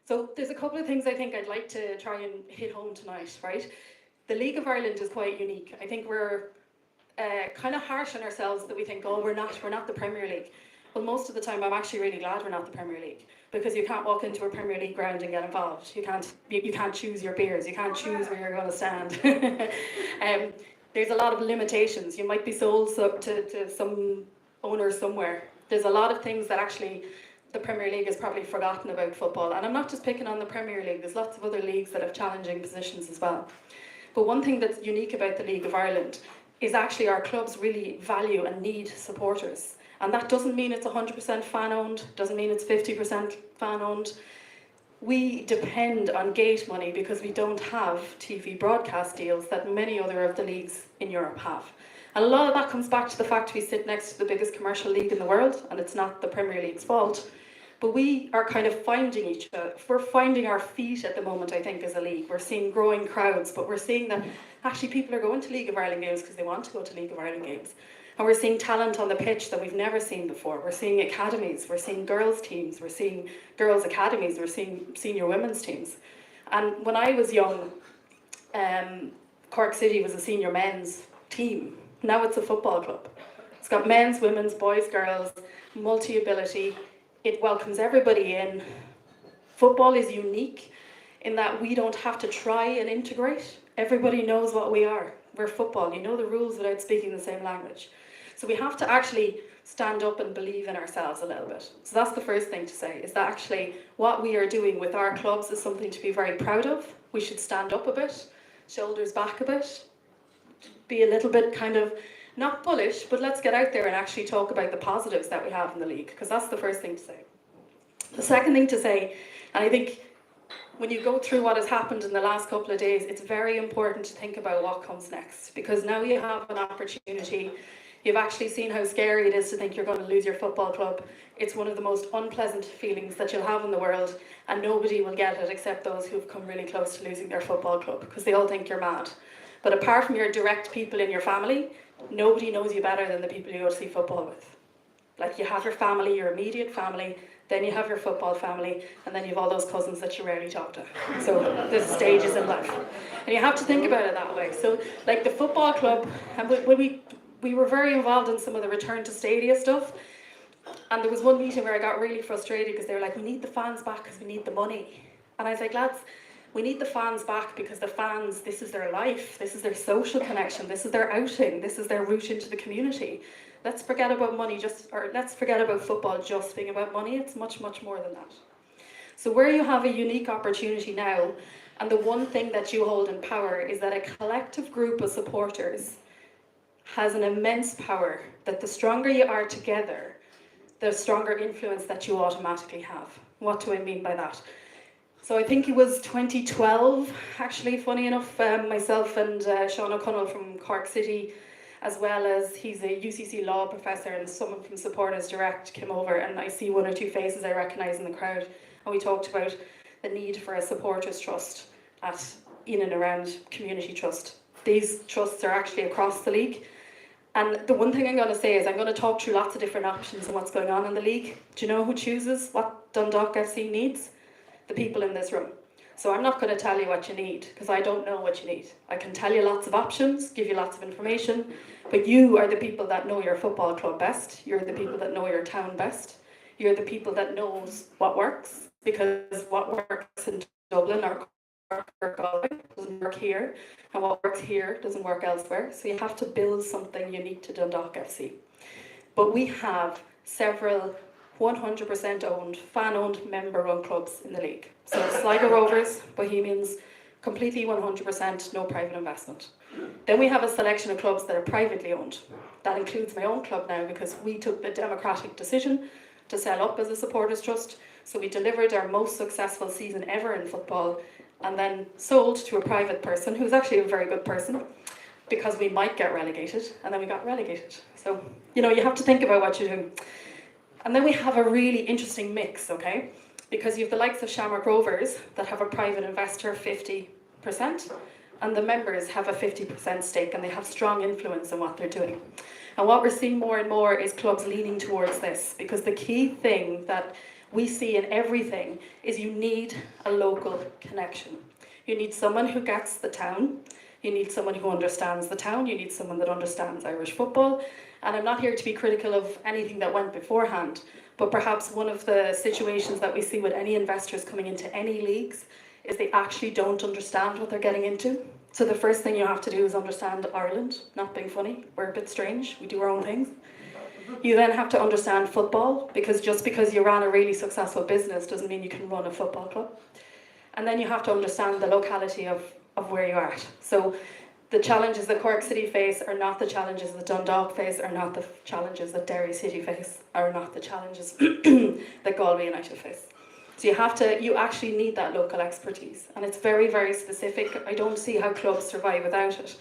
So there's a couple of things I think I'd like to try and hit home tonight, right? The League of Ireland is quite unique. I think we're kind of harsh on ourselves that we think, oh, we're not the Premier League. Well, most of the time, I'm actually really glad we're not the Premier League, because you can't walk into a Premier League ground and get involved. You can't choose your beers. You can't choose where you're going to stand. There's a lot of limitations. You might be sold to some owner somewhere. There's a lot of things that actually the Premier League has probably forgotten about football. And I'm not just picking on the Premier League. There's lots of other leagues that have challenging positions as well. But one thing that's unique about the League of Ireland is actually our clubs really value and need supporters. And that doesn't mean it's 100% fan owned, doesn't mean it's 50% fan owned. We depend on gate money because we don't have TV broadcast deals that many other of the leagues in Europe have. And a lot of that comes back to the fact we sit next to the biggest commercial league in the world, and it's not the Premier League's fault. But we are kind of finding each other. We're finding our feet at the moment, I think, as a league. We're seeing growing crowds, but we're seeing that actually people are going to League of Ireland games because they want to go to League of Ireland games. And we're seeing talent on the pitch that we've never seen before. We're seeing academies, we're seeing girls' teams, we're seeing girls' academies, we're seeing senior women's teams. And when I was young, Cork City was a senior men's team. Now it's a football club. It's got men's, women's, boys, girls, multi-ability. It welcomes everybody in. Football is unique in that we don't have to try and integrate. Everybody knows what we are. We're football. You know the rules without speaking the same language. So we have to actually stand up and believe in ourselves a little bit. So that's the first thing to say, is that actually what we are doing with our clubs is something to be very proud of. We should stand up a bit, shoulders back a bit, be a little bit kind of, not bullish, but let's get out there and actually talk about the positives that we have in the league, because that's the first thing to say. The second thing to say, and I think when you go through what has happened in the last couple of days, it's very important to think about what comes next, because now you have an opportunity. You've actually seen how scary it is to think you're going to lose your football club. It's one of the most unpleasant feelings that you'll have in the world, and nobody will get it except those who've come really close to losing their football club, because they all think you're mad. But apart from your direct people in your family, nobody knows you better than the people you go to see football with. Like, you have your family, your immediate family, then you have your football family, and then you have all those cousins that you rarely talk to. So there's stages in life. And you have to think about it that way. So like the football club, and when we were very involved in some of the return to stadia stuff, and there was one meeting where I got really frustrated because they were like, we need the fans back because we need the money. And I was like, lads, we need the fans back because the fans, this is their life, this is their social connection, this is their outing, this is their route into the community. Let's forget about money let's forget about football just being about money. It's much, much more than that. So where you have a unique opportunity now, and the one thing that you hold in power is that a collective group of supporters has an immense power, that the stronger you are together, the stronger influence that you automatically have. What do I mean by that? So I think it was 2012, actually, funny enough, myself and Sean O'Connell from Cork City, as well as he's a UCC law professor, and someone from Supporters Direct came over, and I see one or two faces I recognise in the crowd, and we talked about the need for a supporters trust in and around community trust. These trusts are actually across the league. And the one thing I'm going to say is I'm going to talk through lots of different options and what's going on in the league. Do you know who chooses what Dundalk FC needs? The people in this room. So I'm not going to tell you what you need, because I don't know what you need. I can tell you lots of options, give you lots of information, but you are the people that know your football club best. You're the people that know your town best. You're the people that knows what works, because what works in Dublin or Cork or Galway doesn't work here, and what works here doesn't work elsewhere. So you have to build something unique to Dundalk FC. But we have several 100% owned, fan-owned, member-run clubs in the league. So Sligo Rovers, Bohemians, completely 100%, no private investment. Then we have a selection of clubs that are privately owned. That includes my own club now, because we took the democratic decision to sell up as a supporters trust. So we delivered our most successful season ever in football, and then sold to a private person, who's actually a very good person, because we might get relegated, and then we got relegated. So, you have to think about what you're doing. And then we have a really interesting mix, okay? Because you have the likes of Shamrock Rovers that have a private investor 50%, and the members have a 50% stake, and they have strong influence in what they're doing. And what we're seeing more and more is clubs leaning towards this, because the key thing that we see in everything is you need a local connection. You need someone who gets the town. You need someone who understands the town. You need someone that understands Irish football. And I'm not here to be critical of anything that went beforehand, but perhaps one of the situations that we see with any investors coming into any leagues is they actually don't understand what they're getting into. So the first thing you have to do is understand Ireland. Not being funny, we're a bit strange, we do our own things. You then have to understand football, because just because you ran a really successful business doesn't mean you can run a football club. And then you have to understand the locality of where you're at. So the challenges that Cork City face are not the challenges that Dundalk face, are not the challenges that Derry City face, are not the challenges that Galway United face. So you actually need that local expertise, and it's very, very specific. I don't see how clubs survive without it.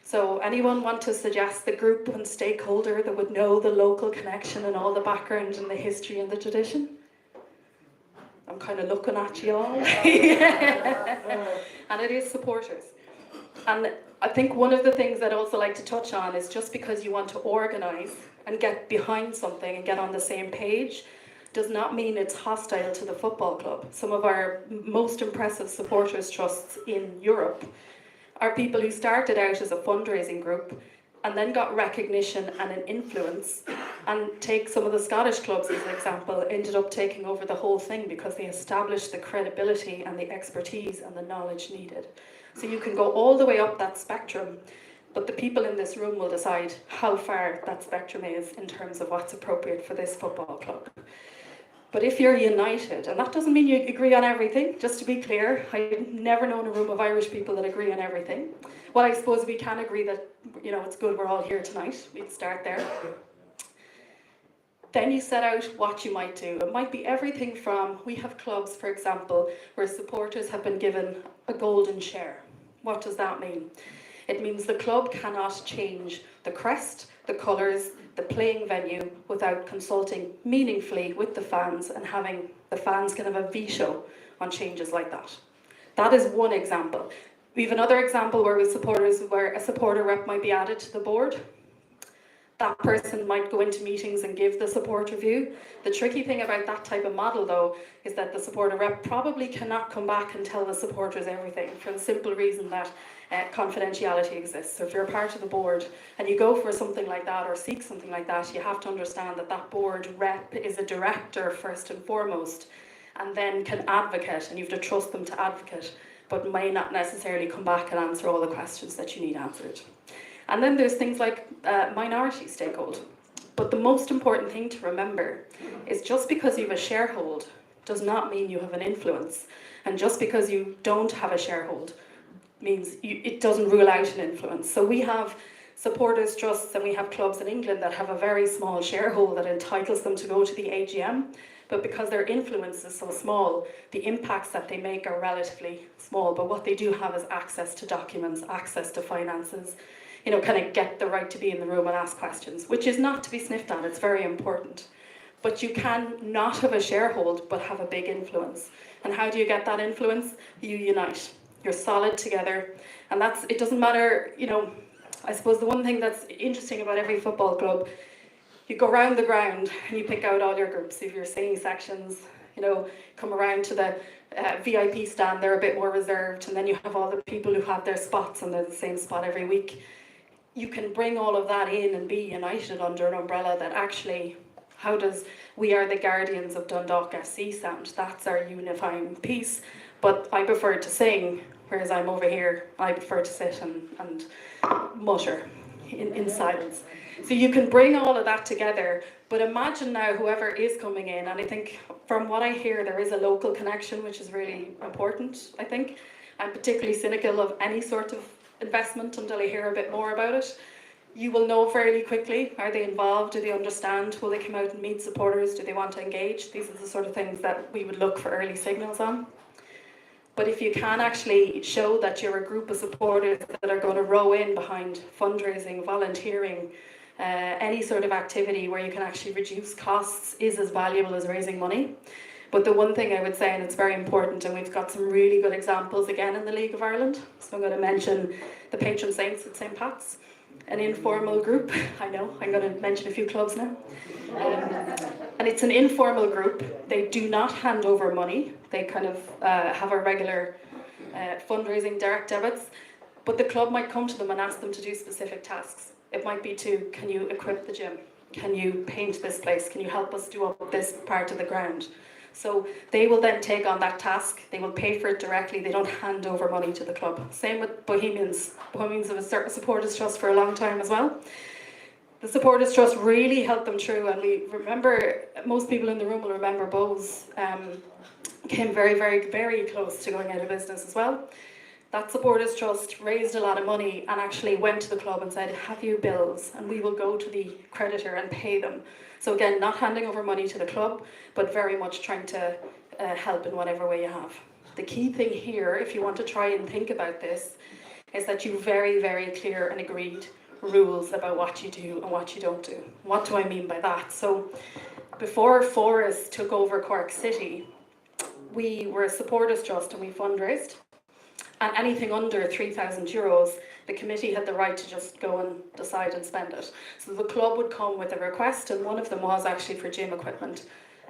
So anyone want to suggest the group and stakeholder that would know the local connection and all the background and the history and the tradition? I'm kind of looking at you all. And it is supporters. And I think one of the things I'd also like to touch on is just because you want to organise and get behind something and get on the same page does not mean it's hostile to the football club. Some of our most impressive supporters trusts in Europe are people who started out as a fundraising group and then got recognition and an influence, and take some of the Scottish clubs as an example, ended up taking over the whole thing because they established the credibility and the expertise and the knowledge needed. So you can go all the way up that spectrum, but the people in this room will decide how far that spectrum is in terms of what's appropriate for this football club. But if you're united, and that doesn't mean you agree on everything, just to be clear, I've never known a room of Irish people that agree on everything. Well, I suppose we can agree that, it's good we're all here tonight. We'd start there. Then you set out what you might do. It might be everything from, we have clubs, for example, where supporters have been given a golden share. What does that mean? It means the club cannot change the crest, the colours, the playing venue without consulting meaningfully with the fans and having the fans kind of a veto on changes like that. That is one example. We have another example where a supporter rep might be added to the board. That person might go into meetings and give the supporter view. The tricky thing about that type of model, though, is that the supporter rep probably cannot come back and tell the supporters everything, for the simple reason that confidentiality exists. So if you're a part of the board and you go for something like that or seek something like that, you have to understand that that board rep is a director first and foremost, and then can advocate, and you have to trust them to advocate, but may not necessarily come back and answer all the questions that you need answered. And then there's things like minority stakeholder. But the most important thing to remember is just because you have a sharehold does not mean you have an influence. And just because you don't have a sharehold means it doesn't rule out an influence. So we have supporters trusts and we have clubs in England that have a very small sharehold that entitles them to go to the AGM. But because their influence is so small, the impacts that they make are relatively small. But what they do have is access to documents, access to finances, kind of get the right to be in the room and ask questions, which is not to be sniffed at. It's very important. But you can not have a sharehold, but have a big influence. And how do you get that influence? You unite. You're solid together. And it doesn't matter, I suppose the one thing that's interesting about every football club, you go around the ground and you pick out all your groups. If you're singing sections, come around to the VIP stand, they're a bit more reserved. And then you have all the people who have their spots and they're the same spot every week. You can bring all of that in and be united under an umbrella that actually, how does we are the guardians of Dundalk FC sound? That's our unifying piece. But I prefer to sing, whereas I'm over here, I prefer to sit and mutter in silence. So you can bring all of that together, but imagine now whoever is coming in, and I think from what I hear, there is a local connection, which is really important, I think. I'm particularly cynical of any sort of investment until I hear a bit more about it. You will know fairly quickly, are they involved, do they understand, will they come out and meet supporters, do they want to engage? These are the sort of things that we would look for early signals on. But if you can actually show that you're a group of supporters that are going to row in behind fundraising, volunteering, any sort of activity where you can actually reduce costs is as valuable as raising money. But the one thing I would say, and it's very important, and we've got some really good examples again in the League of Ireland, so I'm going to mention the patron saints at St. Pat's. an informal group. I know, I'm going to mention a few clubs now. And it's an informal group. They do not hand over money. They kind of have a regular fundraising direct debits, but the club might come to them and ask them to do specific tasks. It might be to, can you equip the gym? Can you paint this place? Can you help us do up this part of the ground? So they will then take on that task. They will pay for it directly. They don't hand over money to the club. Same with Bohemians. Bohemians have a supporters trust for a long time as well. The supporters trust really helped them through, and we remember, most people in the room will remember Bowes came very, very, very close to going out of business as well. That supporters trust raised a lot of money and actually went to the club and said, have you bills? And we will go to the creditor and pay them. So again, not handing over money to the club, but very much trying to help in whatever way you have. The key thing here, if you want to try and think about this, is that you very, very clear and agreed rules about what you do and what you don't do. What do I mean by that? So before Forest took over Cork City, we were a supporters trust and we fundraised. And anything under €3,000, the committee had the right to just go and decide and spend it. So the club would come with a request, and one of them was actually for gym equipment.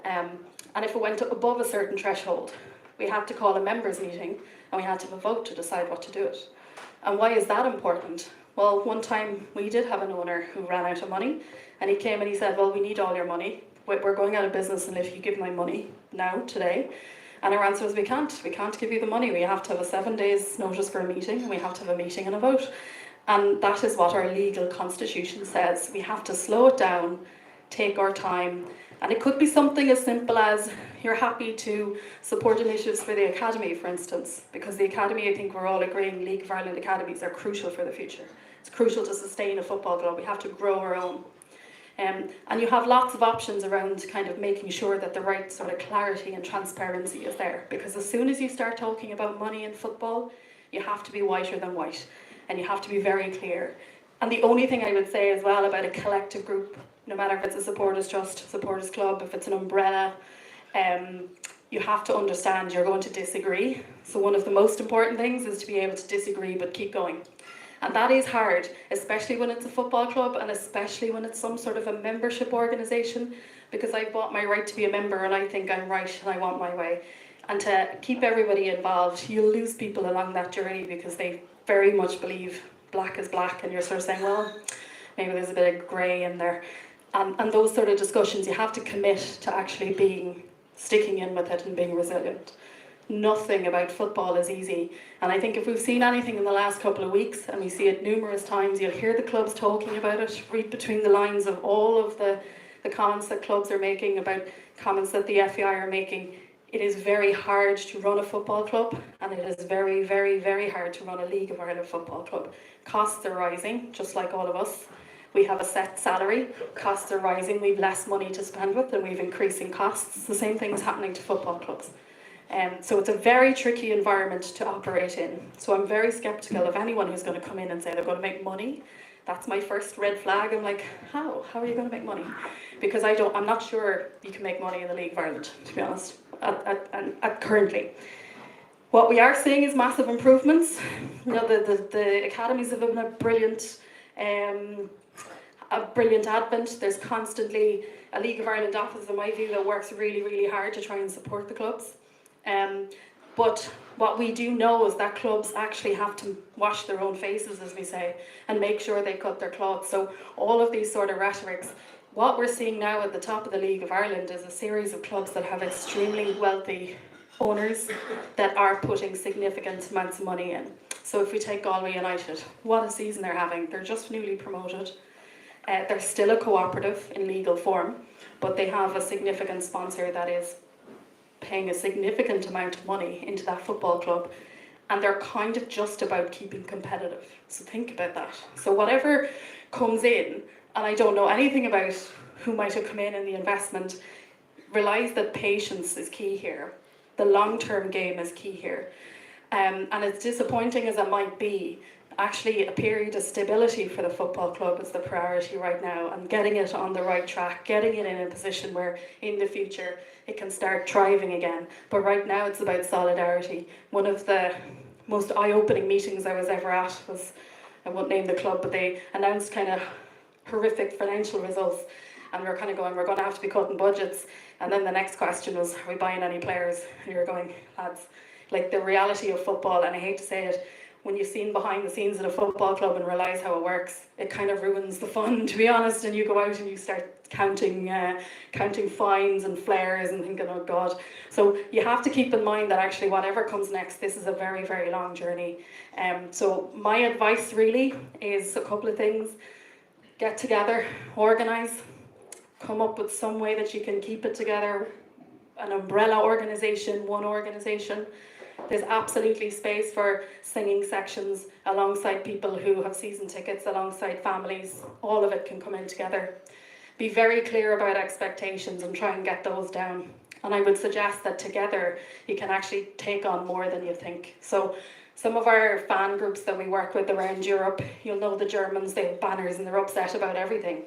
And if it went above a certain threshold, we had to call a members meeting and we had to have a vote to decide what to do it. And why is that important? Well, one time we did have an owner who ran out of money, and he came and he said, well, we need all your money. We're going out of business, and if you give my money now, today. And our answer was, we can't give you the money. We have to have a 7 days notice for a meeting, and we have to have a meeting and a vote. And that is what our legal constitution says. We have to slow it down, take our time. And it could be something as simple as you're happy to support initiatives for the academy, for instance, because the academy, I think we're all agreeing, League of Ireland academies are crucial for the future. It's crucial to sustain a football club. We have to grow our own. And you have lots of options around kind of making sure that the right sort of clarity and transparency is there. Because as soon as you start talking about money in football, you have to be whiter than white. And you have to be very clear. And the only thing I would say as well about a collective group, no matter if it's a supporters trust, supporters club, if it's an umbrella, you have to understand you're going to disagree. So one of the most important things is to be able to disagree but keep going. And that is hard, especially when it's a football club and especially when it's some sort of a membership organisation, because I bought my right to be a member and I think I'm right and I want my way. And to keep everybody involved, you'll lose people along that journey because they very much believe black is black, and you're sort of saying, well, maybe there's a bit of grey in there. And those sort of discussions, you have to commit to actually sticking in with it and being resilient. Nothing about football is easy, and I think if we've seen anything in the last couple of weeks, and we see it numerous times, you'll hear the clubs talking about it, read between the lines of all of the comments that clubs are making, about comments that the FAI are making. It is very hard to run a football club, and it is very, very, very hard to run a League of Ireland football club. Costs are rising, just like all of us. We have a set salary, costs are rising, we've less money to spend with, and we've increasing costs. The same thing is happening to football clubs. So it's a very tricky environment to operate in. So I'm very sceptical of anyone who's going to come in and say they're going to make money. That's my first red flag. I'm like, how? How are you going to make money? Because I'm not sure you can make money in the League of Ireland, to be honest, at currently. What we are seeing is massive improvements. You know, the academies have been a brilliant advent. There's constantly a League of Ireland office, in my view, that works really, really hard to try and support the clubs. But what we do know is that clubs actually have to wash their own faces, as we say, and make sure they cut their cloth. So all of these sort of rhetorics, what we're seeing now at the top of the League of Ireland is a series of clubs that have extremely wealthy owners that are putting significant amounts of money in. So if we take Galway United, what a season they're having. They're just newly promoted. They're still a cooperative in legal form, but they have a significant sponsor that is paying a significant amount of money into that football club, and they're kind of just about keeping competitive. So think about that. So whatever comes in, and I don't know anything about who might have come in the investment, realise that patience is key here. The long-term game is key here. And as disappointing as it might be, actually a period of stability for the football club is the priority right now, and getting it on the right track, getting it in a position where in the future it can start thriving again. But right now it's about solidarity. One of the most eye-opening meetings I was ever at was I won't name the club, but they announced kind of horrific financial results, and we were kind of going, we're going to have to be cutting budgets. And then the next question was, are we buying any players? And you were going, lads, like the reality of football, and I hate to say it, when you've seen behind the scenes at a football club and realise how it works, it kind of ruins the fun, to be honest, and you go out and you start counting fines and flares and thinking, oh God. So you have to keep in mind that actually whatever comes next, this is a very, very long journey. So my advice really is a couple of things. Get together, organise, come up with some way that you can keep it together, an umbrella organisation, one organisation. There's absolutely space for singing sections alongside people who have season tickets, alongside families. All of it can come in together. Be very clear about expectations and try and get those down. And I would suggest that together you can actually take on more than you think. So some of our fan groups that we work with around Europe, you'll know the Germans, they have banners and they're upset about everything.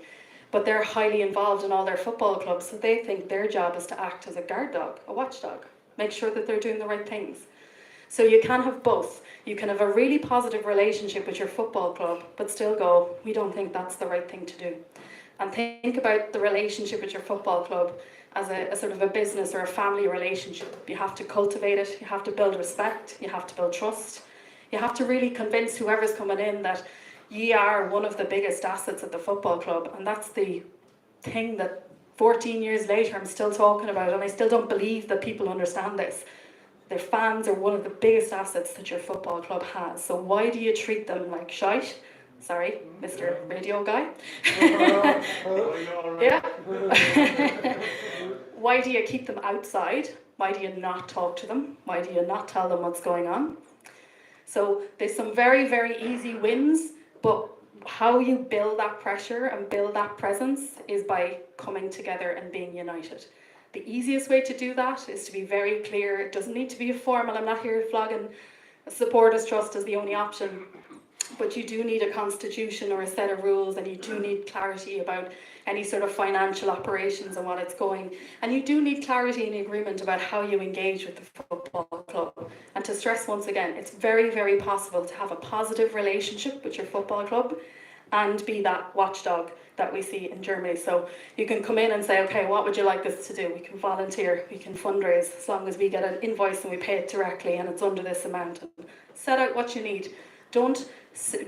But they're highly involved in all their football clubs, so they think their job is to act as a guard dog, a watchdog. Make sure that they're doing the right things. So you can have both. You can have a really positive relationship with your football club, but still go, we don't think that's the right thing to do. And think about the relationship with your football club as a sort of a business or a family relationship. You have to cultivate it, you have to build respect, you have to build trust. You have to really convince whoever's coming in that ye are one of the biggest assets at the football club. And that's the thing that 14 years later I'm still talking about, and I still don't believe that people understand this. Their fans are one of the biggest assets that your football club has. So why do you treat them like shite? Sorry, Mr. Radio guy. Yeah. Why do you keep them outside? Why do you not talk to them? Why do you not tell them what's going on? So there's some very, very easy wins, but how you build that pressure and build that presence is by coming together and being united. The easiest way to do that is to be very clear. It doesn't need to be a formal. I'm not here flogging supporters trust as the only option, but you do need a constitution or a set of rules, and you do need clarity about any sort of financial operations and what it's going. And you do need clarity and agreement about how you engage with the football club. And to stress once again, it's very, very possible to have a positive relationship with your football club and be that watchdog that we see in Germany. So you can come in and say, okay, what would you like us to do? We can volunteer, we can fundraise, as long as we get an invoice and we pay it directly and it's under this amount. And set out what you need. Don't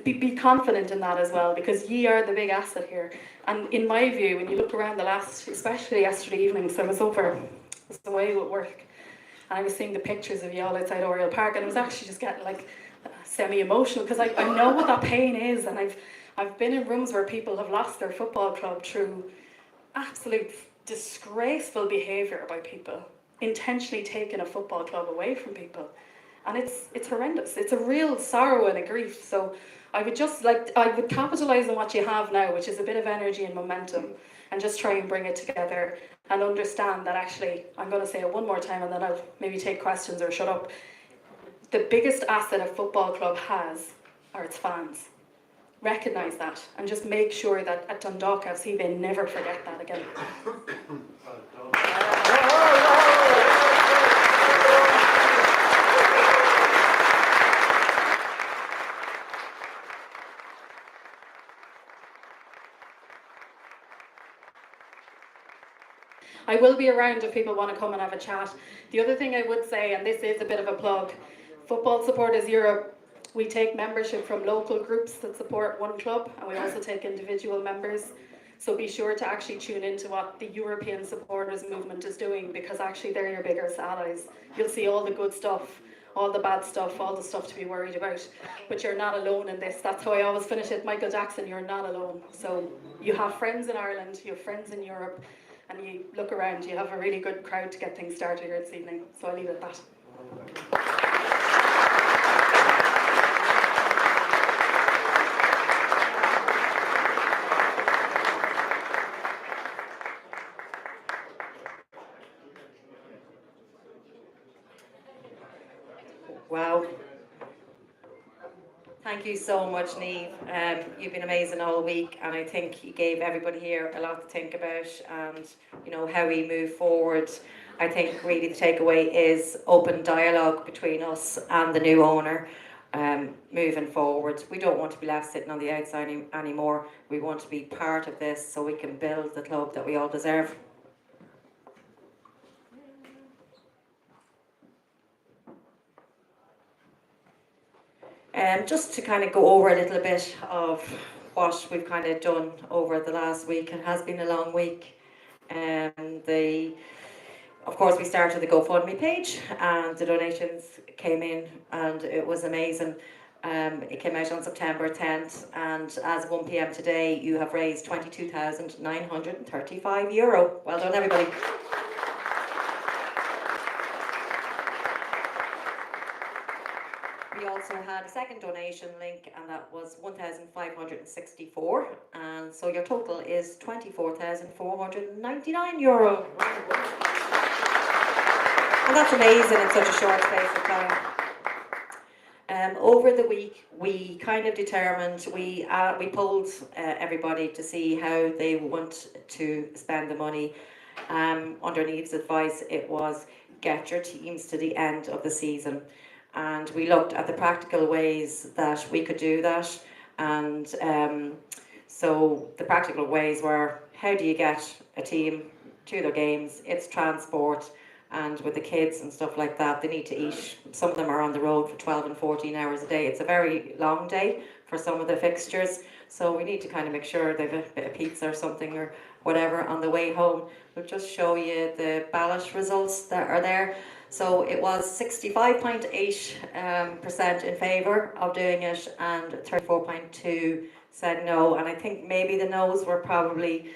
be confident in that as well, because ye are the big asset here. And in my view, when you look around the last, especially yesterday evening, so I was away with work, and I was seeing the pictures of you all outside Oriel Park, and I was actually just getting like semi-emotional, because I know what that pain is, and I've been in rooms where people have lost their football club through absolute disgraceful behaviour by people, intentionally taking a football club away from people. And it's horrendous. It's a real sorrow and a grief. So I would capitalise on what you have now, which is a bit of energy and momentum, and just try and bring it together and understand that actually, I'm going to say it one more time and then I'll maybe take questions or shut up. The biggest asset a football club has are its fans. Recognise that and just make sure that at Dundalk FC they never forget that again. I will be around if people want to come and have a chat. The other thing I would say, and this is a bit of a plug, Football Supporters Europe, we take membership from local groups that support one club, and we also take individual members. So be sure to actually tune into what the European supporters movement is doing, because actually they're your biggest allies. You'll see all the good stuff, all the bad stuff, all the stuff to be worried about. But you're not alone in this. That's how I always finish it. Michael Jackson, you're not alone. So you have friends in Ireland, you have friends in Europe, and you look around, you have a really good crowd to get things started here this evening. So I'll leave it at that. Wow. Thank you so much, Niamh. You've been amazing all week, and I think you gave everybody here a lot to think about, and how we move forward. I think really the takeaway is open dialogue between us and the new owner, moving forward. We don't want to be left sitting on the outside anymore. We want to be part of this so we can build the club that we all deserve. Just to kind of go over a little bit of what we've kind of done over the last week. It has been a long week. Of course, we started the GoFundMe page and the donations came in and it was amazing. It came out on September 10th, and as of 1 p.m. today, you have raised €22,935. Well done, everybody. We also had a second donation link, and that was 1,564, and so your total is €24,499. And that's amazing in such a short space of time. Over the week, we kind of determined, we polled everybody to see how they want to spend the money. Under Niamh's advice, it was get your teams to the end of the season. And we looked at the practical ways that we could do that. And so the practical ways were, how do you get a team to their games? It's transport. And with the kids and stuff like that, they need to eat. Some of them are on the road for 12 and 14 hours a day. It's a very long day for some of the fixtures. So we need to kind of make sure they have a bit of pizza or something or whatever on the way home. We'll just show you the ballot results that are there. So it was 65.8% in favour of doing it and 34.2% said no. And I think maybe the no's were probably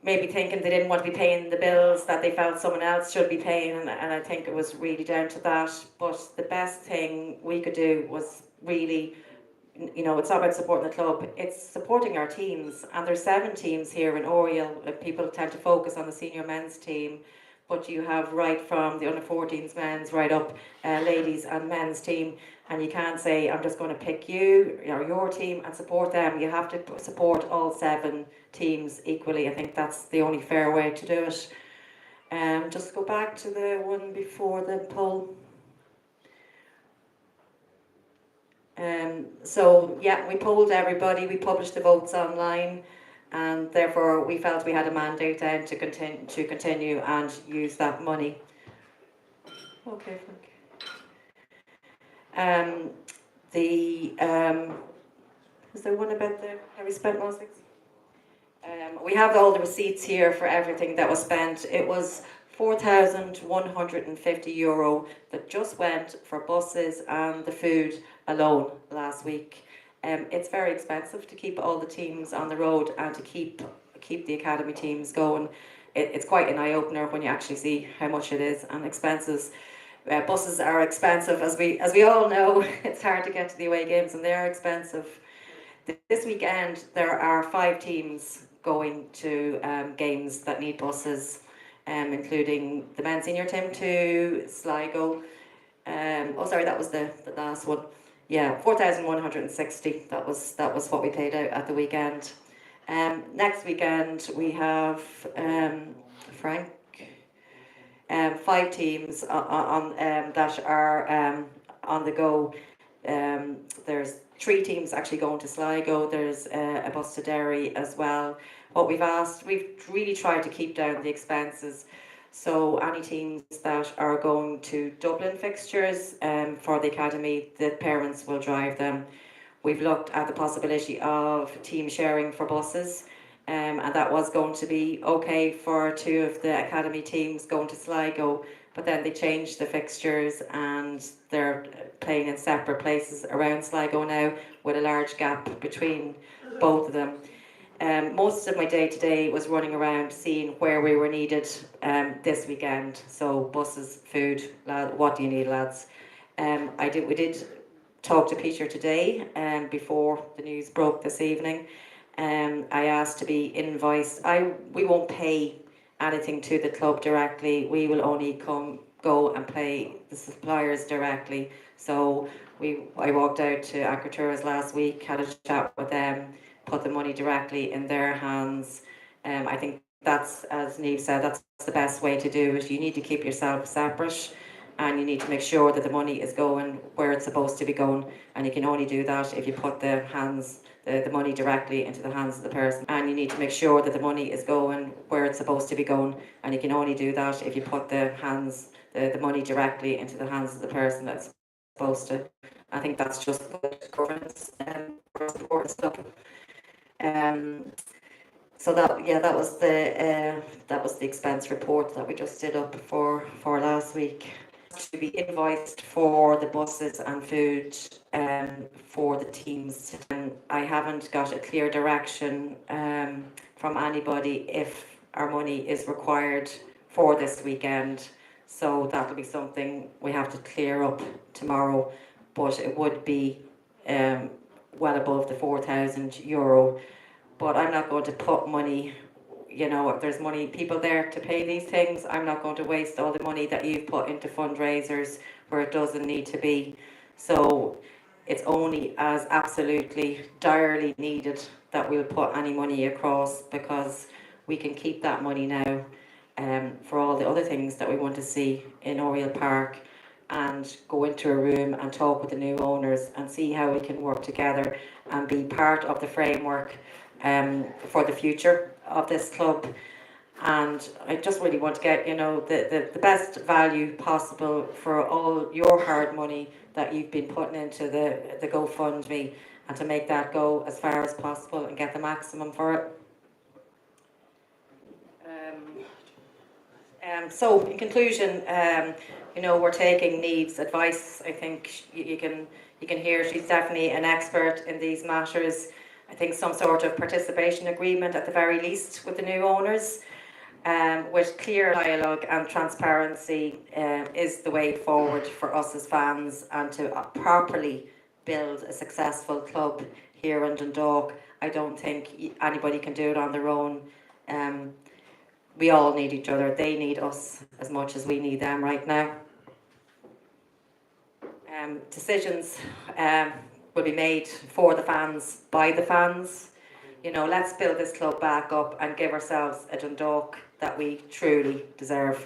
maybe thinking they didn't want to be paying the bills that they felt someone else should be paying, and I think it was really down to that. But the best thing we could do was really, you know, it's not about supporting the club, it's supporting our teams. And there's 7 teams here in Oriel. People tend to focus on the senior men's team, but you have right from the under-14s men's right up ladies and men's team, and you can't say I'm just going to pick you or your team and support them. You have to support all 7 teams equally. I think that's the only fair way to do it. Just go back to the one before the poll. So yeah, we polled everybody, we published the votes online, and therefore we felt we had a mandate then to continue and use that money. Okay, thank you. Is there one about how we spent most things? We have all the receipts here for everything that was spent. It was €4,150 that just went for buses and the food alone last week. It's very expensive to keep all the teams on the road and to keep the academy teams going. It's quite an eye-opener when you actually see how much it is and expenses. Buses are expensive, as we all know. It's hard to get to the away games and they are expensive. This weekend there are 5 teams going to games that need buses, including the men's senior team to Sligo. Oh sorry, that was the last one. Yeah, 4,160. That was what we paid out at the weekend. Next weekend we have Frank. 5 teams on that are on the go. There's 3 teams actually going to Sligo. There's a bus to Derry as well. What we've really tried to keep down the expenses. So any teams that are going to Dublin fixtures for the academy, the parents will drive them. We've looked at the possibility of team sharing for buses, and that was going to be okay for 2 of the academy teams going to Sligo, but then they changed the fixtures and they're playing in separate places around Sligo now with a large gap between both of them. Most of my day today was running around seeing where we were needed this weekend. So buses, food, what do you need, lads? We did talk to Peter today before the news broke this evening. I asked to be invoiced. We won't pay anything to the club directly. We will only go and pay the suppliers directly. So I walked out to Akraturas last week, had a chat with them, put the money directly in their hands. I think that's, as Niamh said, that's the best way to do it. You need to keep yourself separate. and you need to make sure that the money is going where it's supposed to be going, and you can only do that if you put the money directly into the hands of the person. And you need to make sure that the money is going where it's supposed to be going, and you can only do that if you put the money directly into the hands of the person that's supposed to. I think that's just good governance for us important stuff. So that was the expense report that we just did up for last week. To be invoiced for the buses and food for the teams. I haven't got a clear direction from anybody if our money is required for this weekend. So that'll be something we have to clear up tomorrow. But it would be well above the €4,000. But I'm not going to put money, if there's people there to pay these things, I'm not going to waste all the money that you've put into fundraisers where it doesn't need to be. So it's only as absolutely direly needed that we'll put any money across, because we can keep that money now for all the other things that we want to see in Oriel Park, and go into a room and talk with the new owners and see how we can work together and be part of the framework for the future of this club. And I just really want to get the best value possible for all your hard money that you've been putting into the GoFundMe, and to make that go as far as possible and get the maximum for it. So in conclusion, we're taking Neve's advice. I think you can hear she's definitely an expert in these matters. I think some sort of participation agreement at the very least with the new owners, with clear dialogue and transparency is the way forward for us as fans, and to properly build a successful club here in Dundalk. I don't think anybody can do it on their own. We all need each other. They need us as much as we need them right now. Decisions will be made for the fans, by the fans. Let's build this club back up and give ourselves a Dundalk that we truly deserve.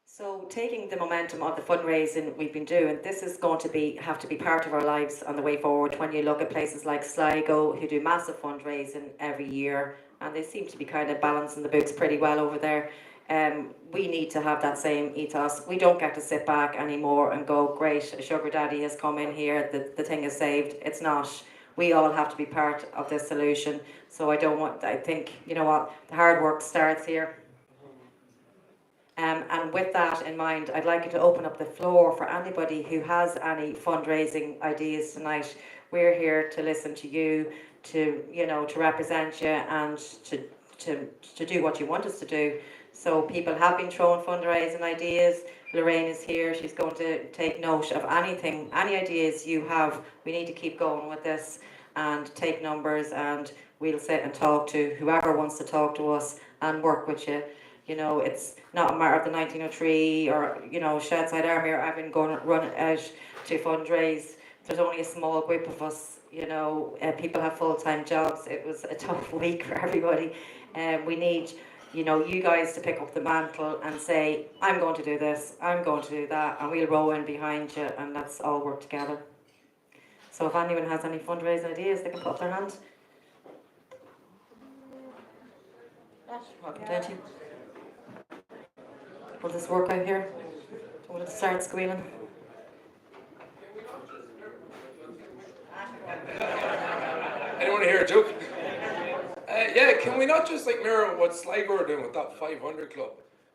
So, taking the momentum of the fundraising we've been doing, this is going to have to be part of our lives on the way forward. When you look at places like Sligo, who do massive fundraising every year, and they seem to be kind of balancing the books pretty well over there. We need to have that same ethos. We don't get to sit back anymore and go, great, a sugar daddy has come in here, the thing is saved. It's not. We all have to be part of this solution. So I think, the hard work starts here. And with that in mind, I'd like you to open up the floor for anybody who has any fundraising ideas tonight. We're here to listen to you, to represent you, and to do what you want us to do. So people have been throwing fundraising ideas. Lorraine is here. She's going to take note of any ideas you have. We need to keep going with this and take numbers, and we'll sit and talk to whoever wants to talk to us and work with you. It's not a matter of the 1903 or, Shedside Army or I've been going run out to fundraise. There's only a small group of us, people have full-time jobs. It was a tough week for everybody. We need, you guys to pick up the mantle and say, I'm going to do this, I'm going to do that, and we'll row in behind you, and let's all work together. So if anyone has any fundraising ideas, they can put up their hand. Don't you? Will this work out here? Will it start squealing? Anyone hear a joke? Yeah, can we not just mirror what Sligo are doing with that 500 club,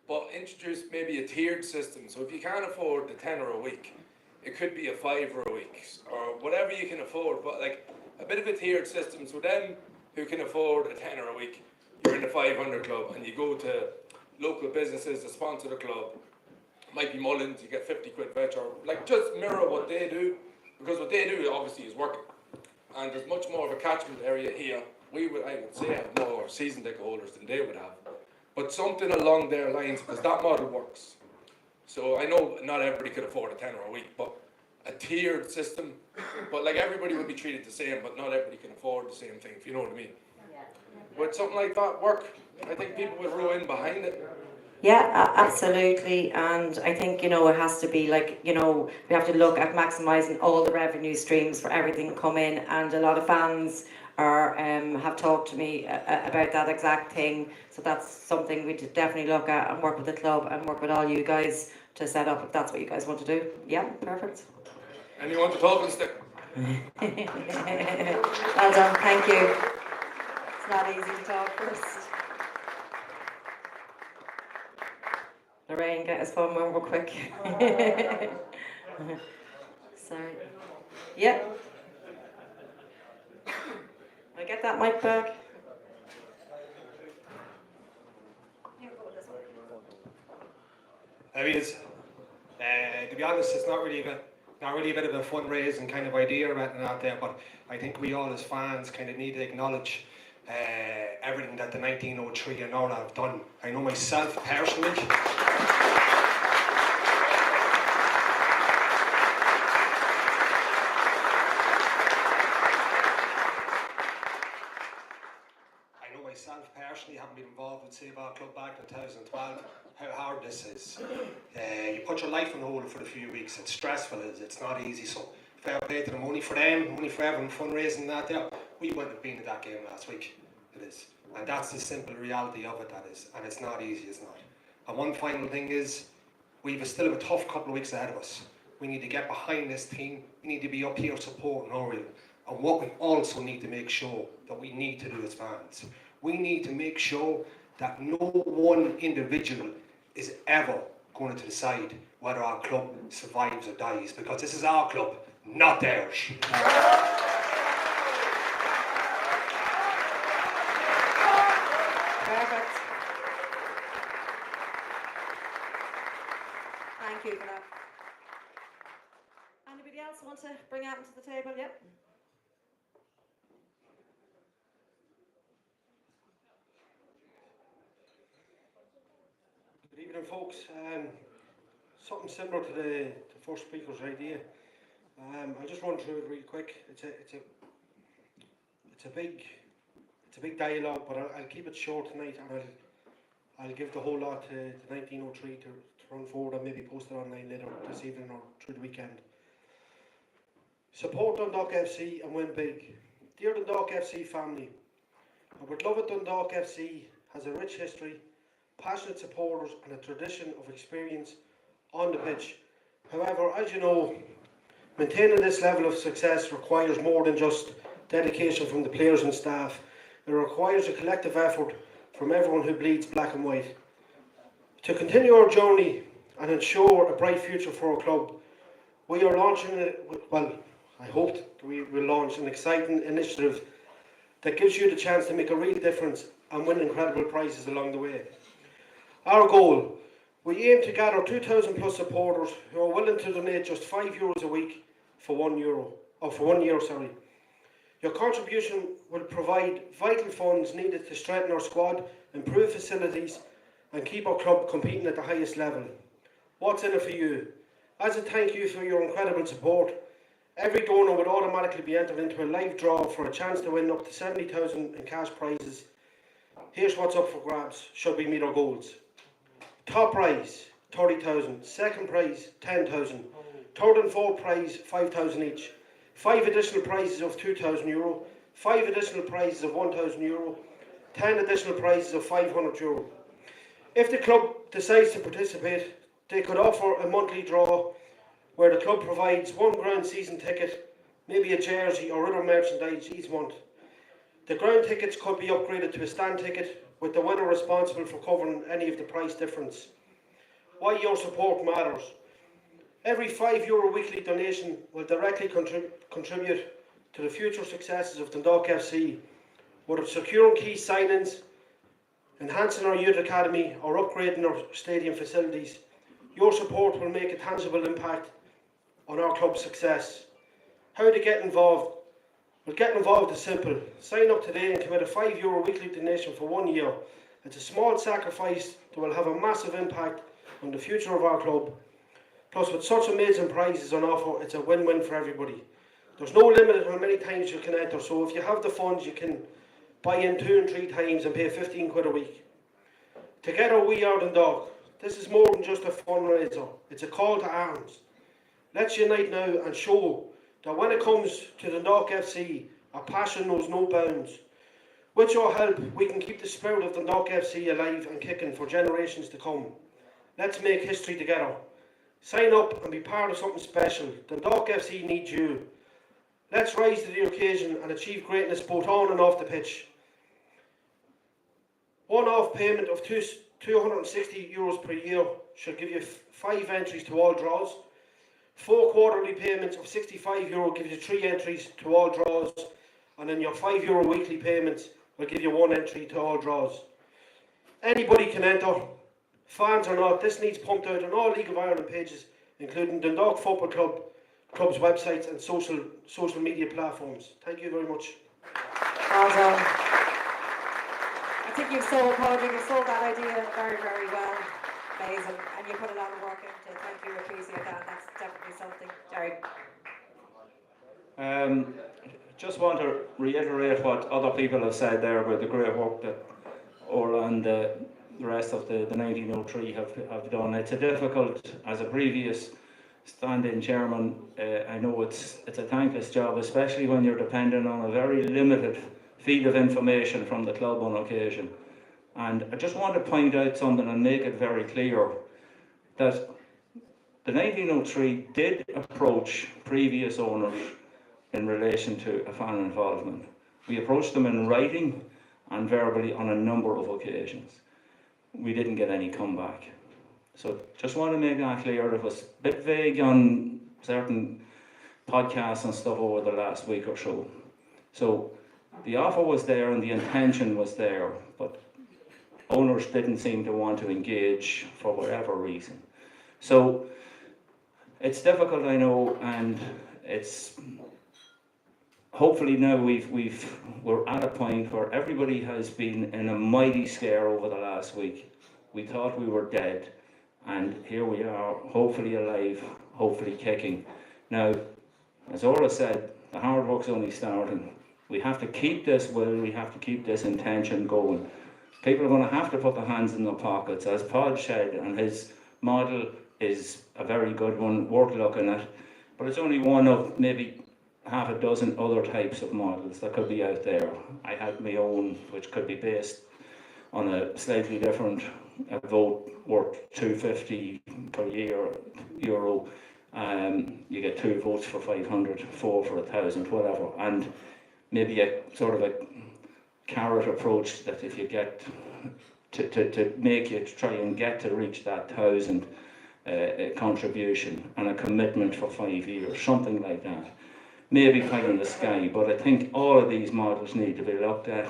but introduce maybe a tiered system? So if you can't afford the tenner a week, it could be a £5 a week, or whatever you can afford, but a bit of a tiered system. So then, who can afford a tenner a week, you're in the 500 club, and you go to local businesses that sponsor the club. Might be Mullins, you get 50 quid voucher. Just mirror what they do, because what they do obviously is working. And there's much more of a catchment area here. I would say, have more season ticket holders than they would have. But something along their lines, because that model works. So I know not everybody could afford a tenner a week, but a tiered system, but like everybody would be treated the same, but not everybody can afford the same thing, if you know what I mean. Would something like that work? I think people would row in behind it. Yeah, absolutely. And I think, it has to be like, we have to look at maximising all the revenue streams for everything come in. And a lot of fans have talked to me about that exact thing. So that's something we definitely look at and work with the club and work with all you guys to set up if that's what you guys want to do. Yeah, perfect. And you want to talk and stick? Well done, thank you. It's not easy to talk first. Lorraine, get us phone number quick. Sorry. Yep. I get that mic back. There he is. To be honest, it's not really a bit of a fundraising kind of idea or anything out there, but I think we all as fans kind of need to acknowledge everything that the 1903 and Orla have done. I know myself personally. Haven't been involved with Save Our Club back in 2012, how hard this is. You put your life on hold for a few weeks, it's stressful, it's not easy, so fair play to them, money for them, money for everyone, fundraising that there. We wouldn't have been at that game last week, it is. And that's the simple reality of it, that is, and it's not easy, it's not. And one final thing is, we've still have a tough couple of weeks ahead of us. We need to get behind this team, we need to be up here supporting Oriel. And what we also need to make sure that we need to do as fans, we need to make sure that no one individual is ever going to decide whether our club survives or dies, because this is our club, not theirs. Perfect. Thank you for that. Anybody else want to bring Adam to the table? Yep. Good evening, folks. Something similar to the first speaker's idea. I'll just run through it real quick. It's a big dialogue, but I'll keep it short tonight, and I'll give the whole lot to 1903 to run forward and maybe post it online later this evening or through the weekend. Support Dundalk FC and win big. Dear Dundalk FC family, our beloved Dundalk FC has a rich history, passionate supporters and a tradition of experience on the pitch. However, as you know, maintaining this level of success requires more than just dedication from the players and staff. It requires a collective effort from everyone who bleeds black and white. To continue our journey and ensure a bright future for our club, we are launching, I hope that we will launch an exciting initiative that gives you the chance to make a real difference and win incredible prizes along the way. Our goal, we aim to gather 2,000 plus supporters who are willing to donate just €5 a week for 1 year. Your contribution will provide vital funds needed to strengthen our squad, improve facilities and keep our club competing at the highest level. What's in it for you? As a thank you for your incredible support, every donor would automatically be entered into a live draw for a chance to win up to 70,000 in cash prizes. Here's what's up for grabs should we meet our goals. Top prize, 30,000. Second prize, 10,000. Third and fourth prize, 5,000 each. 5 additional prizes of €2,000. 5 additional prizes of €1,000. 10 additional prizes of €500. If the club decides to participate, they could offer a monthly draw where the club provides 1 ground season ticket, maybe a jersey or other merchandise each month. The ground tickets could be upgraded to a stand ticket, with the winner responsible for covering any of the price difference. Why your support matters. Every €5 weekly donation will directly contribute to the future successes of Dundalk FC, whether securing key signings, enhancing our youth academy or upgrading our stadium facilities. Your support will make a tangible impact on our club's success. How to get involved? Well, getting involved is simple. Sign up today and commit a €5 weekly donation for 1 year. It's a small sacrifice that will have a massive impact on the future of our club. Plus, with such amazing prizes on offer, it's a win-win for everybody. There's no limit on how many times you can enter, so if you have the funds, you can buy in 2 and 3 times and pay 15 quid a week. Together we are Dundalk. This is more than just a fundraiser, it's a call to arms. Let's unite now and show that when it comes to Dundalk FC, our passion knows no bounds. With your help, we can keep the spirit of Dundalk FC alive and kicking for generations to come. Let's make history together. Sign up and be part of something special. Dundalk FC needs you. Let's rise to the occasion and achieve greatness both on and off the pitch. One-off payment of €260 per year should give you 5 entries to all draws. 4 quarterly payments of €65 gives you 3 entries to all draws, and then your €5 weekly payments will give you 1 entry to all draws. Anybody can enter, fans or not. This needs pumped out on all League of Ireland pages, including Dundalk Football Club's websites and social media platforms. Thank you very much. Well done. I think you've sold that idea very, very well, amazing, and you put a lot of work into it. Thank you, appreciate that. That's definitely something. Jerry. Just want to reiterate what other people have said there about the great work that Orla and the rest of the 1903 have done. It's a difficult, as a previous stand-in chairman, I know it's a thankless job, especially when you're dependent on a very limited feed of information from the club on occasion. And I just want to point out something and make it very clear that the 1903 did approach previous owners in relation to a fan involvement. We approached them in writing and verbally on a number of occasions. We didn't get any comeback. So just want to make that clear. It was a bit vague on certain podcasts and stuff over the last week or so. So the offer was there and the intention was there, but owners didn't seem to want to engage for whatever reason. So it's difficult, I know, and it's hopefully now we're at a point where everybody has been in a mighty scare over the last week. We thought we were dead, and here we are, hopefully alive, hopefully kicking. Now, as Orla said, the hard work's only starting. We have to keep this will, we have to keep this intention going. People are going to have to put their hands in their pockets, as Pod said, and his model is a very good one, worth looking at. But it's only one of maybe half a dozen other types of models that could be out there. I had my own, which could be based on a slightly different vote worth €250 per euro. You get 2 votes for 500, 4 for 1,000, whatever. And maybe a sort of a carrot approach that if you get to make you try and get to reach that 1,000 contribution and a commitment for 5 years, something like that. Maybe pie in the sky, but I think all of these models need to be looked at.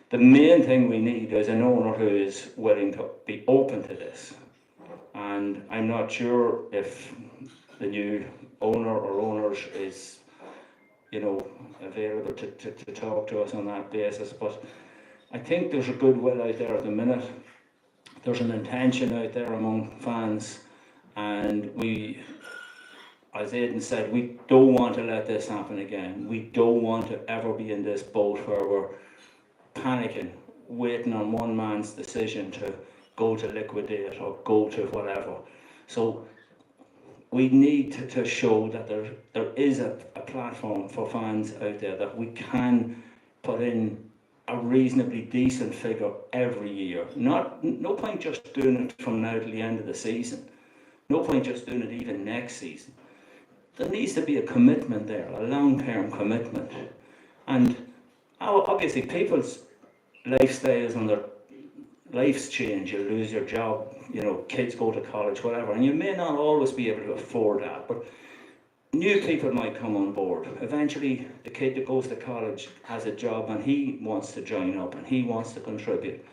The main thing we need is an owner who is willing to be open to this. And I'm not sure if the new owner or owners is, available to talk to us on that basis. But I think there's a goodwill out there at the minute. There's an intention out there among fans, and we, as Aidan said, we don't want to let this happen again. We don't want to ever be in this boat where we're panicking, waiting on one man's decision to go to liquidate or go to whatever. So we need to show that there is a platform for fans out there, that we can put in a reasonably decent figure every year. No point just doing it from now to the end of the season. No point just doing it even next season. There needs to be a commitment there, a long-term commitment. And obviously people's lifestyles and their lives change. You lose your job, kids go to college, whatever, and you may not always be able to afford that, but new people might come on board. Eventually the kid that goes to college has a job and he wants to join up and he wants to contribute.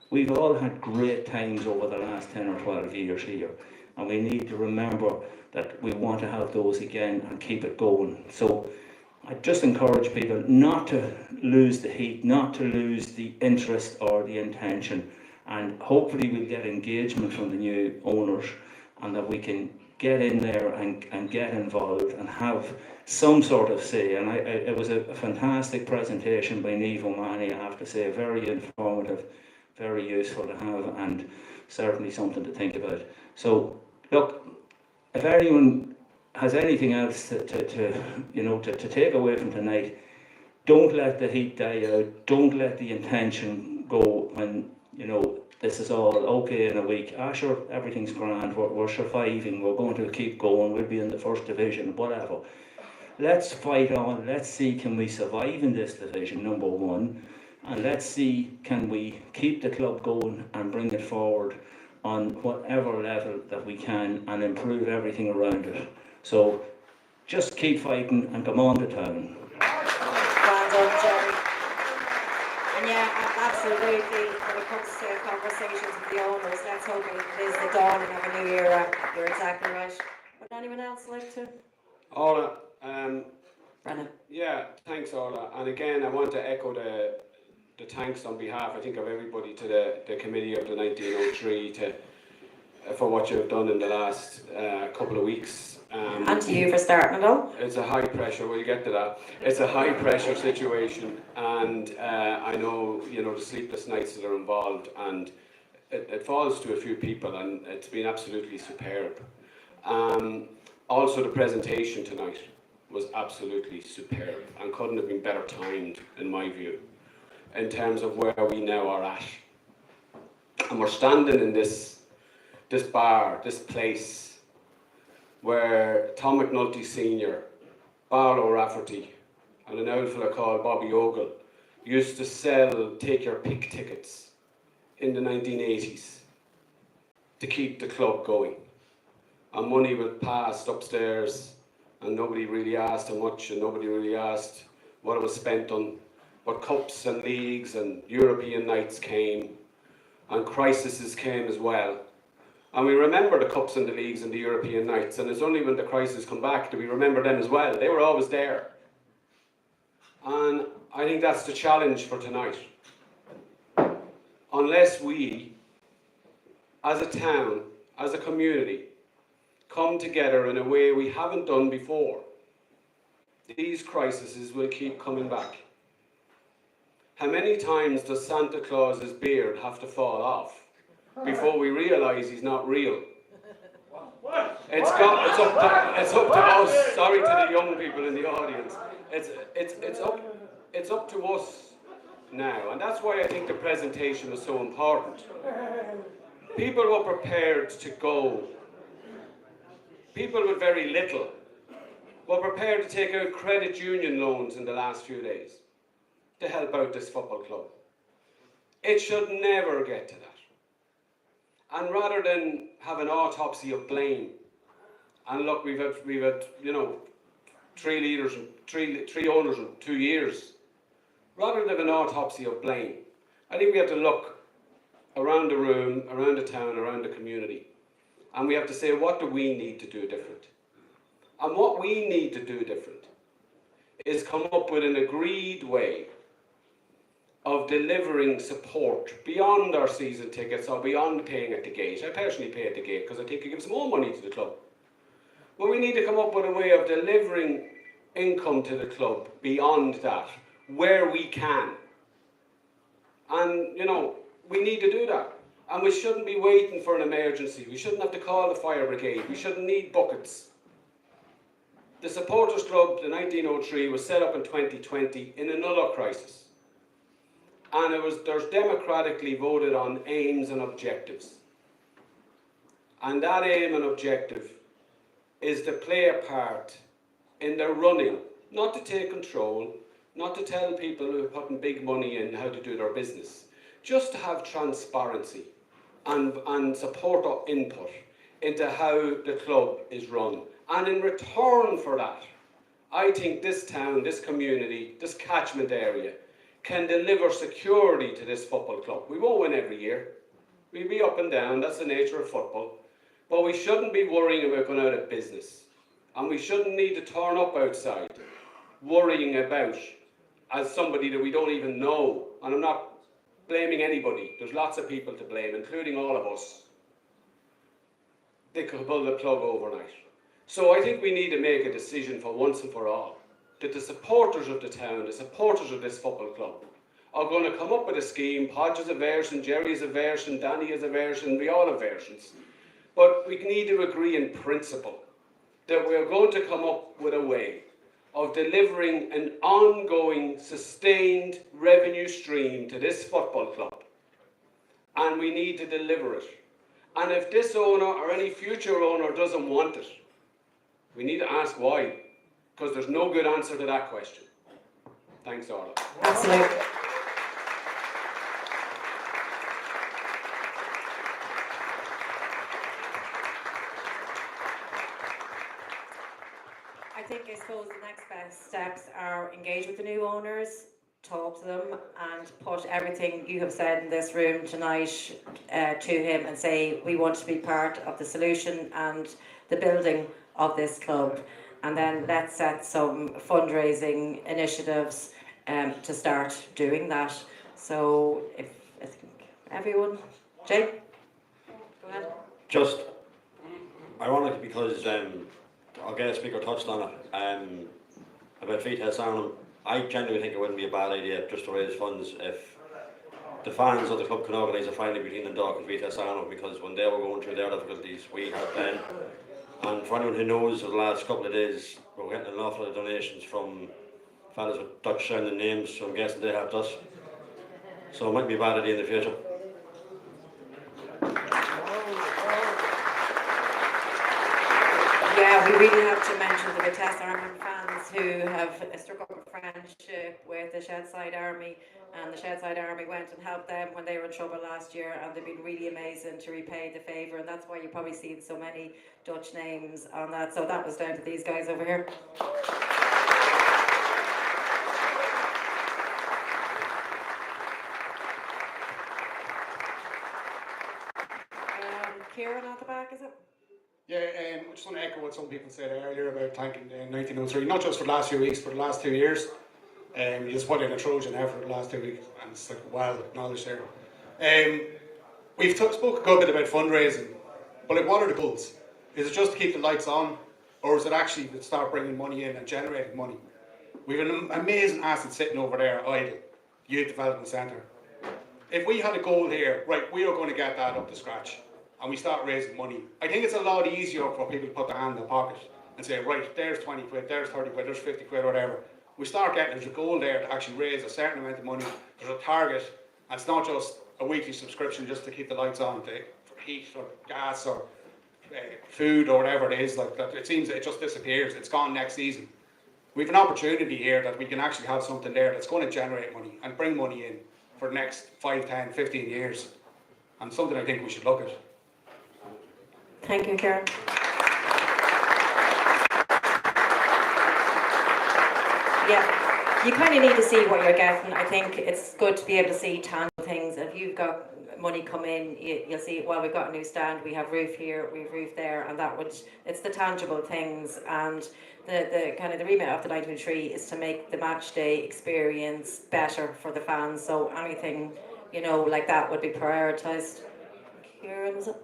We've all had great times over the last 10 or 12 years here, and we need to remember that we want to have those again and keep it going. So I just encourage people not to lose the heat, not to lose the interest or the intention, and hopefully we'll get engagement from the new owners and that we can get in there and get involved and have some sort of say. And it was a fantastic presentation by Niamh O'Mahony, I have to say, very informative, very useful to have, and certainly something to think about. So, look, if anyone has anything else to take away from tonight, don't let the heat die out. Don't let the intention go when, this is all okay in a week. Sure, everything's grand, we're surviving, we're going to keep going, we'll be in the first division, whatever. Let's fight on, let's see, can we survive in this division, number one, and let's see, can we keep the club going and bring it forward on whatever level that we can and improve everything around it. So just keep fighting and come on to town. Well done, Jerry. And yeah, absolutely, when it comes to conversations with the owners, let's hope it is the dawning of a new era. You're exactly right. Would anyone else like to? Orla, Brennan. yeah, thanks Orla. And again, I want to echo the thanks on behalf, I think, of everybody to the committee of the 1903 for what you've done in the last couple of weeks. And to you for starting it all. It's a high pressure, we'll get to that. It's a high pressure situation, and I know, the sleepless nights that are involved, and it falls to a few people, and it's been absolutely superb. Also, the presentation tonight was absolutely superb and couldn't have been better timed, in my view, in terms of where we now are at. And we're standing in this bar, this place, where Tom McNulty Sr., Barlow Rafferty, and an old fella called Bobby Ogle used to sell take-your-pick tickets in the 1980s to keep the club going. And money was passed upstairs, and nobody really asked how much, and nobody really asked what it was spent on. But cups and leagues and European nights came, and crises came as well. And we remember the cups and the leagues and the European nights, and it's only when the crises come back that we remember them as well. They were always there. And I think that's the challenge for tonight. Unless we, as a town, as a community, come together in a way we haven't done before, these crises will keep coming back. How many times does Santa Claus's beard have to fall off before we realise he's not real? It's up to us. Sorry to the young people in the audience. It's up to us now, and that's why I think the presentation was so important. People were prepared to go. People with very little were prepared to take out credit union loans in the last few days to help out this football club. It should never get to that. And rather than have an autopsy of blame, and look, we've had 3 leaders and three owners in 2 years. Rather than an autopsy of blame, I think we have to look around the room, around the town, around the community, and we have to say, what do we need to do different? And what we need to do different is come up with an agreed way of delivering support beyond our season tickets or beyond paying at the gate. I personally pay at the gate because I think it gives more money to the club. But we need to come up with a way of delivering income to the club beyond that, where we can. And, we need to do that. And we shouldn't be waiting for an emergency. We shouldn't have to call the fire brigade. We shouldn't need buckets. The Supporters Club, the 1903, was set up in 2020 in another crisis. And there's democratically voted on aims and objectives. And that aim and objective is to play a part in the running, not to take control, not to tell people who are putting big money in how to do their business, just to have transparency and support or input into how the club is run. And in return for that, I think this town, this community, this catchment area can deliver security to this football club. We won't win every year. We'll be up and down, that's the nature of football. But we shouldn't be worrying about going out of business. And we shouldn't need to turn up outside worrying about, as somebody that we don't even know, and I'm not blaming anybody, there's lots of people to blame, including all of us. they could pull the plug overnight. So I think we need to make a decision for once and for all that the supporters of the town, the supporters of this football club, are going to come up with a scheme. Podge has a version, Jerry has a version, Danny has a version, we all have versions. But we need to agree in principle that we're going to come up with a way of delivering an ongoing, sustained revenue stream to this football club. And we need to deliver it. And if this owner or any future owner doesn't want it, we need to ask why, because there's no good answer to that question. Thanks, Orla. Absolutely. I suppose the next best steps are engage with the new owners, talk to them, and put everything you have said in this room tonight to him and say, we want to be part of the solution and the building of this club. And then let's set some fundraising initiatives to start doing that. So if I think everyone, Jay, go ahead. Just ironic because our guest speaker touched on it about Vitesse Arnhem. I genuinely think it wouldn't be a bad idea just to raise funds if the fans of the club can organise a final between Dundalk and Vitesse Arnhem, because when they were going through their difficulties, we had been. And for anyone who knows, over the last couple of days, we're getting an awful lot of donations from fellas with Dutch sounding names, so I'm guessing they helped us. So it might be a bad idea in the future. Yeah, we really have to mention the Vitesse Arnhem fans who have struck up a friendship with the Shedside Army, and the Shedside Army went and helped them when they were in trouble last year, and they've been really amazing to repay the favour, and that's why you probably seen so many Dutch names on that. So that was down to these guys over here. Kieran at the back, is it? Yeah, I just want to echo what some people said earlier about thanking 1903, not just for the last few weeks, but the last 2 years. You just put in a Trojan effort the last 2 weeks, and it's like well acknowledged there. We've spoke a good bit about fundraising, but like, what are the goals? Is it just to keep the lights on, or is it actually to start bringing money in and generating money? We have an amazing asset sitting over there, idle, Youth Development Centre. If we had a goal here, right, we are going to get that up to scratch, and we start raising money, I think it's a lot easier for people to put their hand in their pocket and say, right, there's 20 quid, there's 30 quid, there's 50 quid, or whatever. We start getting, there's a goal there to actually raise a certain amount of money, there's a target, and it's not just a weekly subscription just to keep the lights on, for heat or gas or food or whatever it is, like that. It seems it just disappears, it's gone next season. We have an opportunity here that we can actually have something there that's going to generate money and bring money in for the next 5, 10, 15 years, and something I think we should look at. Thank you, Karen. Yeah, you kind of need to see what you're getting. I think it's good to be able to see tangible things. If you've got money come in, you'll see, well, we've got a new stand, we have roof here, we've roof there, and that would, it's the tangible things. And the kind of the remit of the 1903 is to make the match day experience better for the fans. So anything, you know, like that would be prioritised. Kieran, is it?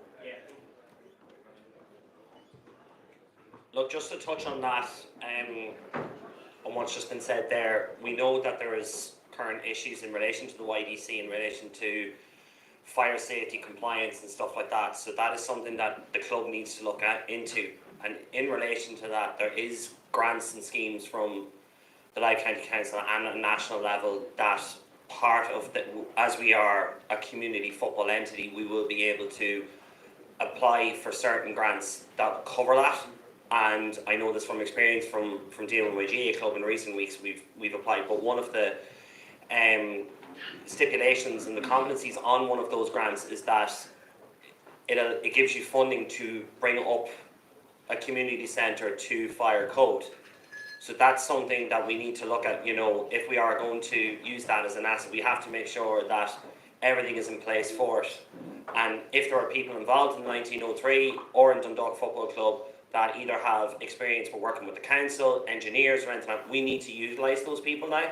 Look, just to touch on that, on what's just been said there, we know that there is current issues in relation to the YDC, in relation to fire safety compliance and stuff like that. So that is something that the club needs to look into. And in relation to that, there is grants and schemes from the Louth County Council and at a national level that part of the, as we are a community football entity, we will be able to apply for certain grants that cover that. And I know this from experience from dealing with my GA club in recent weeks, we've applied. But one of the stipulations and the competencies on one of those grants is that it gives you funding to bring up a community centre to fire code. So that's something that we need to look at. You know, if we are going to use that as an asset, we have to make sure that everything is in place for it. And if there are people involved in 1903 or in Dundalk Football Club that either have experience with working with the council, engineers or anything like that, we need to utilise those people now.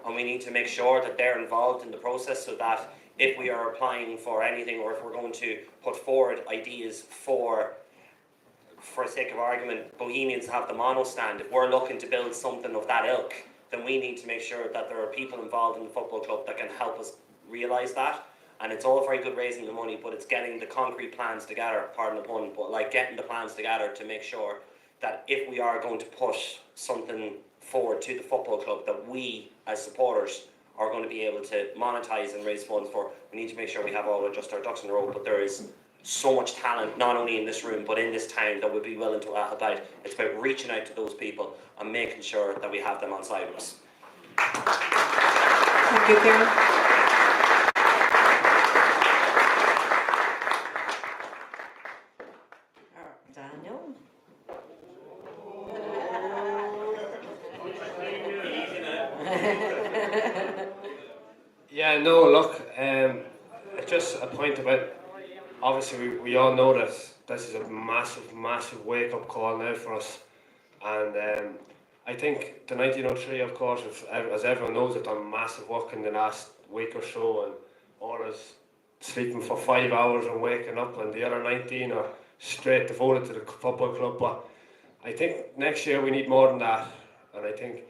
And we need to make sure that they're involved in the process so that if we are applying for anything or if we're going to put forward ideas for for sake of argument, Bohemians have the mono stand. If we're looking to build something of that ilk, then we need to make sure that there are people involved in the football club that can help us realise that. And it's all very good raising the money, but it's getting the concrete plans together, pardon the pun, but like getting the plans together to make sure that if we are going to push something forward to the football club that we as supporters are going to be able to monetise and raise funds for, we need to make sure we have all of just our ducks in a row. But there is so much talent, not only in this room, but in this town that would be willing to help out. It's about reaching out to those people and making sure that we have them on side with us. Thank you, Kieran. Daniel. Yeah, no, look, just a point about, obviously we all know that this is a massive wake-up call now for us, and I think the 1903, of course, as everyone knows, have done massive work in the last week or so, and all is sleeping for 5 hours and waking up, and the other 19 are straight devoted to the football club. But I think next year we need more than that, and I think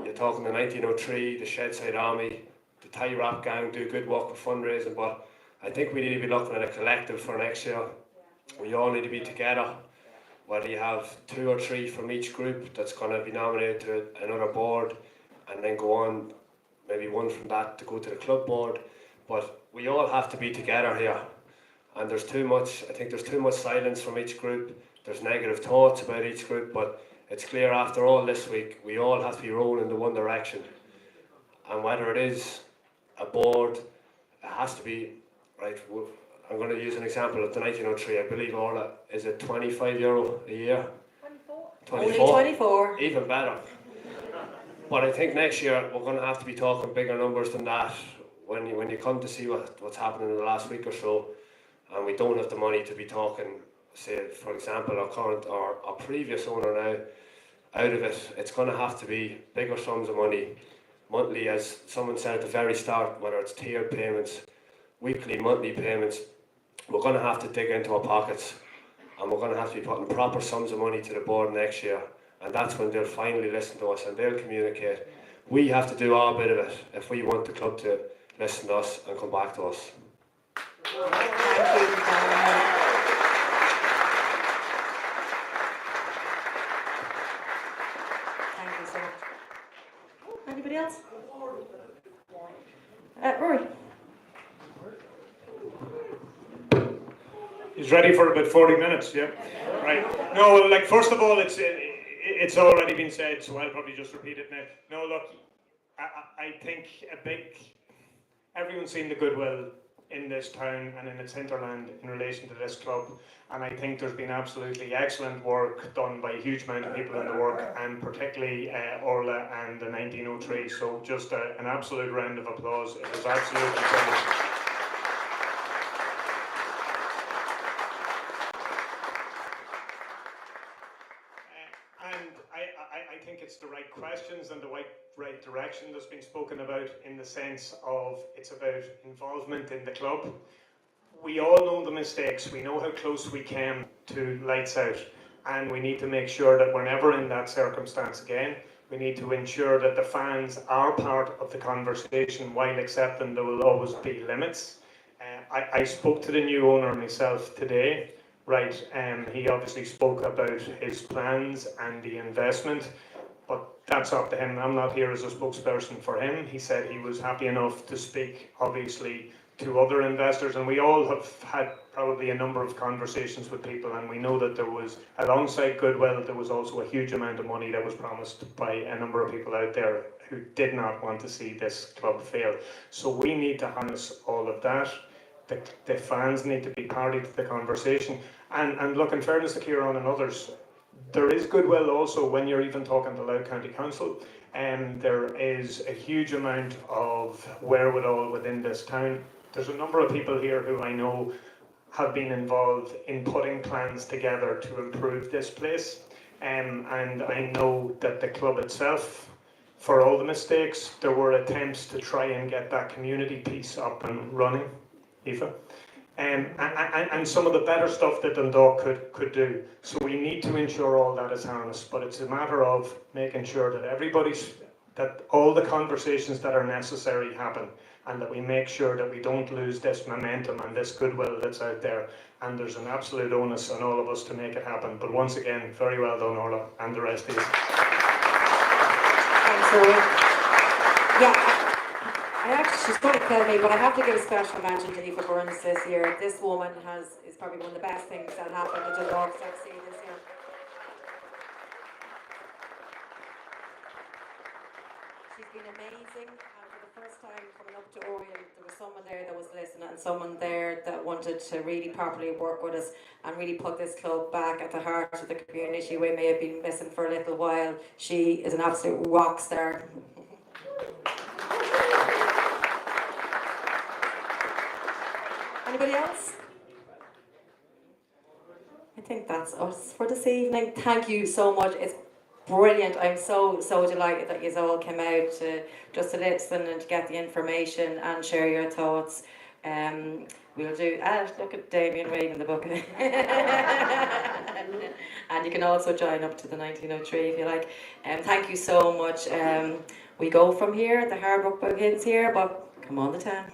you're talking the 1903, the Shedside Army, the Tie Rap Gang do good work with fundraising, but I think we need to be looking at a collective for next year. We all need to be together, whether you have 2 or 3 from each group that's going to be nominated to another board, and then go on, maybe 1 from that to go to the club board. But we all have to be together here, and there's too much, I think there's too much silence from each group. There's negative thoughts about each group, but it's clear after all this week, we all have to be rolling in the one direction. And whether it is a board, it has to be, right, I'm going to use an example of the 1903. I believe Orla, is it €25 a year? 24. Only 24. Even better. But I think next year we're going to have to be talking bigger numbers than that when you come to see what's happening in the last week or so, and we don't have the money to be talking, say, for example, our current or our previous owner now, out of it. It's going to have to be bigger sums of money, monthly, as someone said at the very start, whether it's tiered payments, weekly, monthly payments. We're going to have to dig into our pockets, and we're going to have to be putting proper sums of money to the board next year, and that's when they'll finally listen to us and they'll communicate. We have to do our bit of it if we want the club to listen to us and come back to us. Thank you, Daniel. Thank you so much. Anybody else? Rory. He's ready for about 40 minutes, yeah? Right. No, well, like, first of all, it's already been said, so I'll probably just repeat it now. No, look, I think everyone's seen the goodwill in this town and in its hinterland in relation to this club, and I think there's been absolutely excellent work done by a huge amount of people in the work, and particularly Orla and the 1903, so just an absolute round of applause. It was absolutely brilliant. I think it's the right questions and the right direction that's been spoken about, in the sense of it's about involvement in the club. We all know the mistakes, we know how close we came to lights out, and we need to make sure that we're never in that circumstance again. We need to ensure that the fans are part of the conversation, while accepting there will always be limits. I spoke to the new owner myself today. Right, he obviously spoke about his plans and the investment, but that's up to him. I'm not here as a spokesperson for him. He said he was happy enough to speak, obviously, to other investors, and we all have had probably a number of conversations with people, and we know that there was, alongside goodwill, there was also a huge amount of money that was promised by a number of people out there who did not want to see this club fail. So we need to harness all of that. The fans need to be party to the conversation. And look, in fairness to Kieran and others, there is goodwill also when you're even talking to Louth County Council, and there is a huge amount of wherewithal within this town. There's a number of people here who I know have been involved in putting plans together to improve this place, and I know that the club itself, for all the mistakes, there were attempts to try and get that community piece up and running. Aoife? and some of the better stuff that Dundalk could do. So we need to ensure all that is harnessed, but it's a matter of making sure that all the conversations that are necessary happen, and that we make sure that we don't lose this momentum and this goodwill that's out there. And there's an absolute onus on all of us to make it happen. But once again, very well done, Orla, and the rest of you. Thanks, Owen. She's going to kill me, but I have to give a special mention to Aoife Burns this year. This woman is probably one of the best things that happened to Dundalk FC this year. She's been amazing, and for the first time coming up to Oriel, there was someone there that was listening, and someone there that wanted to really properly work with us and really put this club back at the heart of the community we may have been missing for a little while. She is an absolute rock star. Anybody else? I think that's us for this evening. Thank you so much. It's brilliant. I'm so delighted that you all came out to just to listen and to get the information and share your thoughts. We'll do. Look at Damien waving the book. And you can also join up to the 1903 if you like. Thank you so much. We go from here. The hard work begins here, but come on the town.